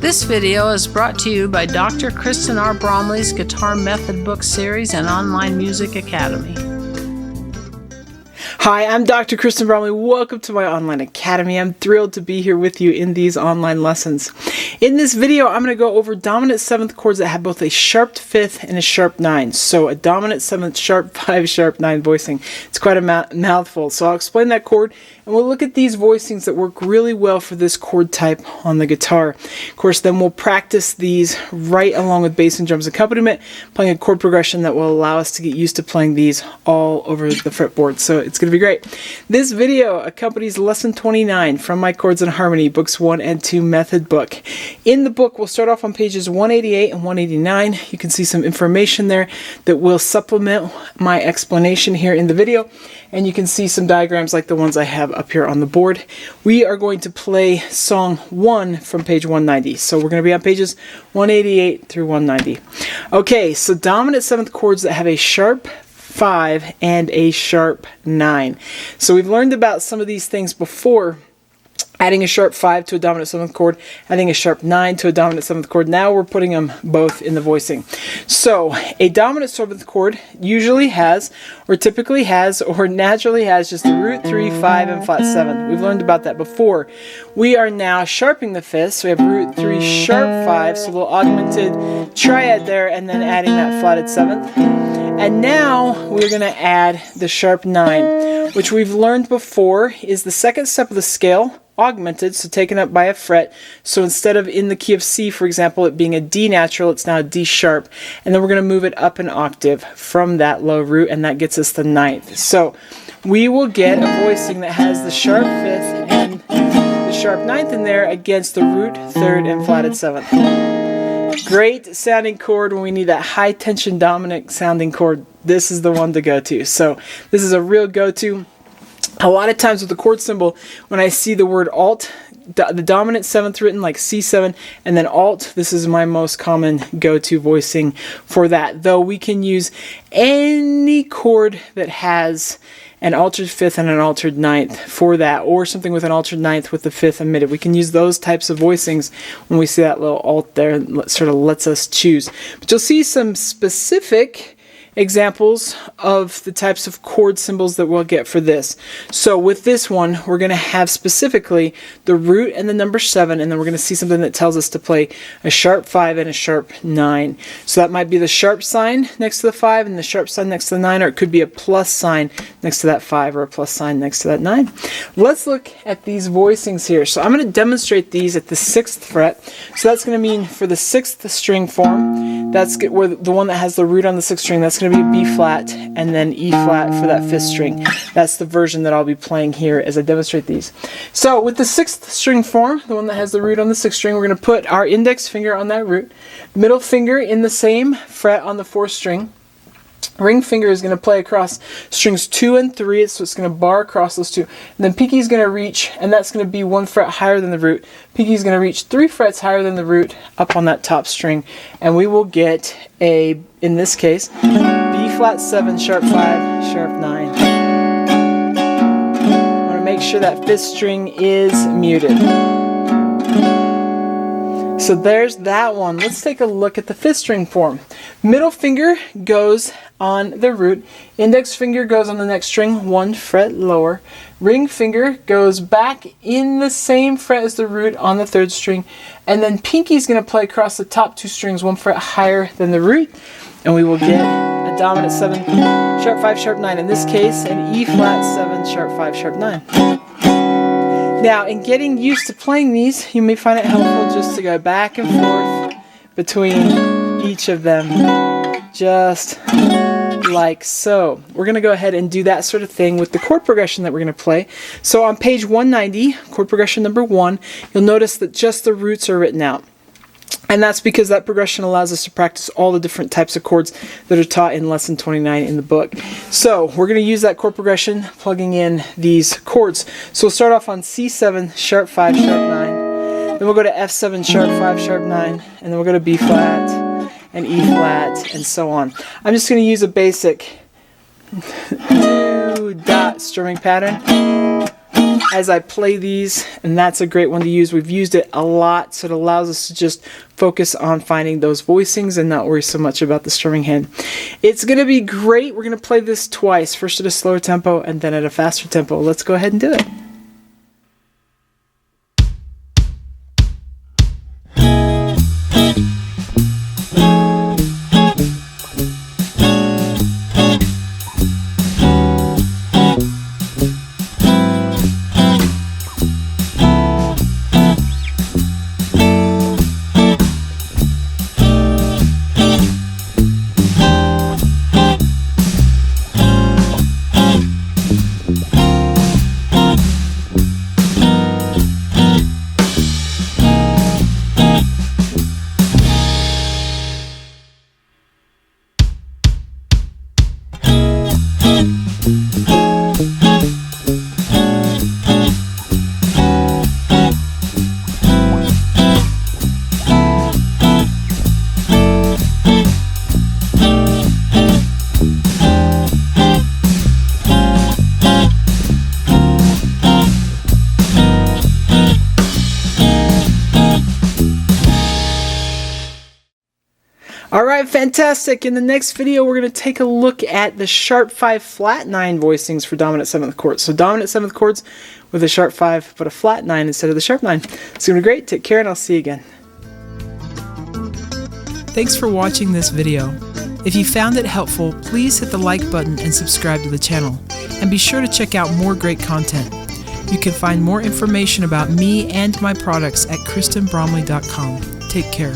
This video is brought to you by Dr. Kristen R. Bromley's Guitar Method Book Series and Online Music Academy. Hi, I'm Dr. Kristen Bromley. Welcome to my online academy. I'm thrilled to be here with you in these online lessons. In this video, I'm going to go over dominant 7th chords that have both a sharp 5th and a sharp 9. So a dominant 7th, sharp 5, sharp 9 voicing. It's quite a mouthful. So I'll explain that chord and we'll look at these voicings that work really well for this chord type on the guitar. Of course, then we'll practice these right along with bass and drums accompaniment, playing a chord progression that will allow us to get used to playing these all over the fretboard. So it's going to be great. This video accompanies lesson 29 from my Chords and Harmony Books 1 and 2 method book. In the book, we'll start off on pages 188 and 189. You can see some information there that will supplement my explanation here in the video. And you can see some diagrams like the ones I have up here on the board. We are going to play song 1 from page 190. So we're going to be on pages 188 through 190. Okay, so dominant 7th chords that have a sharp 5 and a sharp 9. So we've learned about some of these things before. Adding a sharp 5 to a dominant 7th chord, adding a sharp 9 to a dominant 7th chord. Now we're putting them both in the voicing. So a dominant 7th chord usually has, or typically has, or naturally has just the root 3, 5, and flat 7. We've learned about that before. We are now sharpening the 5th, so we have root 3, sharp 5, so a little augmented triad there, and then adding that flatted 7th. And now we're going to add the sharp 9, which we've learned before is the second step of the scale, augmented, so taken up by a fret. So instead of in the key of C, for example, it being a D natural, it's now a D sharp. And then we're going to move it up an octave from that low root, and that gets us the 9th. So we will get a voicing that has the sharp 5th and the sharp 9th in there against the root 3rd and flatted 7th. Great sounding chord when we need that high tension dominant sounding chord. This is the one to go to. So this is a real go-to. A lot of times with the chord symbol, when I see the word alt, the dominant 7th written like C7 and then alt, this is my most common go-to voicing for that. Though we can use any chord that has an altered 5th and an altered 9th for that, or something with an altered 9th with the 5th omitted. We can use those types of voicings when we see that little alt there, and it sort of lets us choose. But you'll see some specific examples of the types of chord symbols that we'll get for this. So with this one, we're going to have specifically the root and the number 7, and then we're going to see something that tells us to play a sharp 5 and a sharp 9. So that might be the sharp sign next to the 5 and the sharp sign next to the 9, or it could be a plus sign next to that 5 or a plus sign next to that 9. Let's look at these voicings here. So I'm going to demonstrate these at the 6th fret. So that's going to mean for the 6th string form, that's where the one that has the root on the 6th string, that's going to be a B flat and then E flat for that 5th string. That's the version that I'll be playing here as I demonstrate these. So with the 6th string form, the one that has the root on the 6th string, we're going to put our index finger on that root, middle finger in the same fret on the 4th string. Ring finger is going to play across strings 2 and 3, so it's going to bar across those two. And then pinky is going to reach, and that's going to be 1 fret higher than the root. Pinky is going to reach 3 frets higher than the root up on that top string, and we will get a, in this case, B flat 7, sharp 5, sharp 9. I want to make sure that 5th string is muted. So there's that one. Let's take a look at the 5th string form. Middle finger goes on the root. Index finger goes on the next string, 1 fret lower. Ring finger goes back in the same fret as the root on the 3rd string. And then pinky is going to play across the top 2 strings, 1 fret higher than the root. And we will get a dominant 7, sharp 5, sharp 9. In this case, an E flat 7, sharp 5, sharp 9. Now, in getting used to playing these, you may find it helpful just to go back and forth between each of them, just like so. We're going to go ahead and do that sort of thing with the chord progression that we're going to play. So on page 190, chord progression number 1, you'll notice that just the roots are written out. And that's because that progression allows us to practice all the different types of chords that are taught in lesson 29 in the book. So we're going to use that chord progression plugging in these chords. So we'll start off on C7, sharp 5, sharp 9. Then we'll go to F7, sharp 5, sharp 9. And then we'll go to B flat and E flat and so on. I'm just going to use a basic 2-dot strumming pattern. as I play these, and that's a great one to use. We've used it a lot, so it allows us to just focus on finding those voicings and not worry so much about the strumming hand. It's going to be great. We're going to play this twice, first at a slower tempo and then at a faster tempo. Let's go ahead and do it. Alright, fantastic. In the next video, we're going to take a look at the sharp 5 flat 9 voicings for dominant 7th chords. So dominant 7th chords with a sharp 5, but a flat 9 instead of the sharp 9. It's going to be great. Take care, and I'll see you again. Thanks for watching this video. If you found it helpful, please hit the like button and subscribe to the channel. And be sure to check out more great content. You can find more information about me and my products at KristenBromley.com. Take care.